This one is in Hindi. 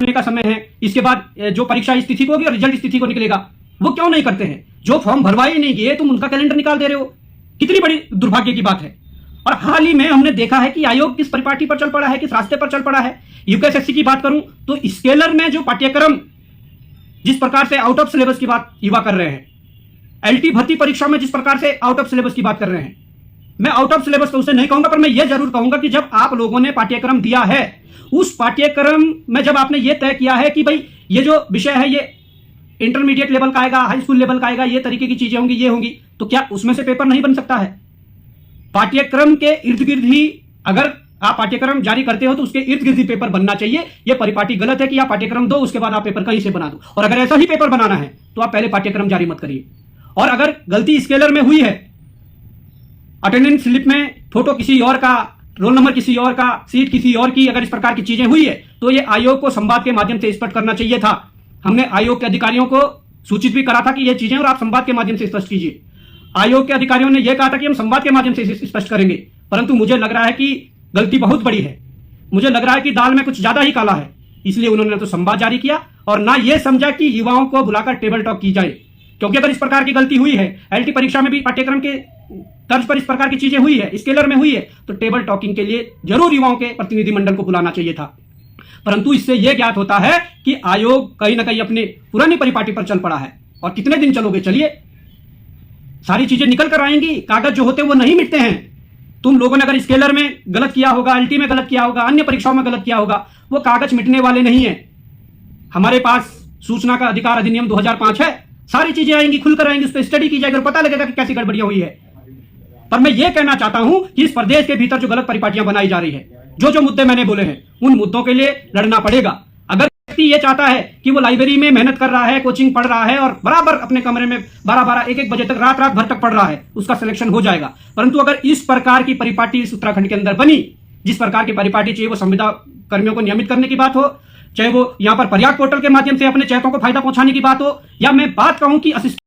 होने का समय है, इसके बाद जो परीक्षा इस तिथि को होगी और रिजल्ट इस तिथि को निकलेगा, वो क्यों नहीं करते हैं? जो फॉर्म भरवाए ही नहीं गए तुम उनका कैलेंडर निकाल दे रहे हो। कितनी बड़ी दुर्भाग्य की बात है। और हाल ही में हमने देखा है कि आयोग किस परिपाटी पर चल पड़ा है, किस रास्ते पर चल पड़ा है। यूपीएससी की बात करूं तो स्केलर में जो पाठ्यक्रम जिस प्रकार से आउट ऑफ सिलेबस की बात युवा कर रहे हैं, एलटी भर्ती परीक्षा में जिस प्रकार से आउट ऑफ सिलेबस की बात कर रहे हैं, मैं आउट ऑफ सिलेबस तो उसे नहीं कहूंगा, पर मैं यह जरूर कहूंगा कि जब आप लोगों ने पाठ्यक्रम दिया है, उस पाठ्यक्रम में जब आपने यह तय किया है कि भाई ये जो विषय है ये इंटरमीडिएट लेवल का आएगा, हाई स्कूल लेवल का आएगा, ये तरीके की चीजें होंगी, ये होंगी, तो क्या उसमें से पेपर नहीं बन सकता है? पाठ्यक्रम के इर्द गिर्द ही अगर आप पाठ्यक्रम जारी करते हो तो उसके इर्द गिर्द ही पेपर बनना चाहिए। यह परिपाटी गलत है कि आप पाठ्यक्रम दो उसके बाद आप पेपर कहीं से बना दो। और अगर ऐसा ही पेपर बनाना है तो आप पहले पाठ्यक्रम जारी मत करिए। और अगर गलती स्केलर में हुई है, अटेंडेंस स्लिप में फोटो किसी और का, रोल नंबर किसी और का, सीट किसी और की, अगर इस प्रकार की चीजें हुई है तो ये आयोग को संवाद के माध्यम से स्पष्ट करना चाहिए था। हमने आयोग के अधिकारियों को सूचित भी करा था कि ये चीजें और आप संवाद के माध्यम से स्पष्ट कीजिए। आयोग के अधिकारियों ने यह कहा था कि हम संवाद के माध्यम से स्पष्ट करेंगे, परंतु मुझे लग रहा है कि गलती बहुत बड़ी है। मुझे लग रहा है कि दाल में कुछ ज्यादा ही काला है। इसलिए उन्होंने तो संवाद जारी किया और ना यह समझा कि युवाओं को बुलाकर टेबल टॉक की जाए। क्योंकि अगर इस प्रकार की गलती हुई है, एलटी परीक्षा में भी पाठ्यक्रम के तर्ज पर इस प्रकार की चीजें हुई है, स्केलर में हुई है, तो टेबल टॉकिंग के लिए जरूर युवाओं के प्रतिनिधिमंडल को बुलाना चाहिए था। परंतु इससे यह ज्ञात होता है कि आयोग कहीं ना कहीं अपने पुरानी परिपाटी पर चल पड़ा है। और कितने दिन चलोगे? चलिए, सारी चीजें निकल कर आएंगी। कागज जो होते हैं वो नहीं मिटते हैं। तुम लोगों ने अगर स्केलर में गलत किया होगा, एलटी में गलत किया होगा, अन्य परीक्षाओं में गलत किया होगा, वो कागज मिटने वाले नहीं है। हमारे पास सूचना का अधिकार अधिनियम 2005 है, सारी चीजें आएंगी, खुलकर आएंगी, उस पर स्टडी की जाएगी और पता लगेगा कि कैसी गड़बड़ियां हुई है। पर मैं ये कहना चाहता हूं कि इस प्रदेश के भीतर जो गलत परिपाटियां बनाई जा रही है, जो मुद्दे मैंने बोले हैं, उन मुद्दों के लिए लड़ना पड़ेगा। अगर व्यक्ति ये चाहता है कि वो लाइब्रेरी में मेहनत कर रहा है, कोचिंग पढ़ रहा है और बराबर अपने कमरे में 12-12, 1-1 बजे तक, रात भर तक पढ़ रहा है, उसका सिलेक्शन हो जाएगा। परंतु अगर इस प्रकार की परिपाटी इस उत्तराखंड के अंदर बनी, जिस प्रकार की परिपाटी चाहिए, वो संविदा कर्मियों को नियमित करने की बात हो, चाहे वो यहां पर पर्याप्त पोर्टल के माध्यम से अपने चयकों को फायदा पहुंचाने की बात हो, या मैं बात कहूं कि असिस्टेंट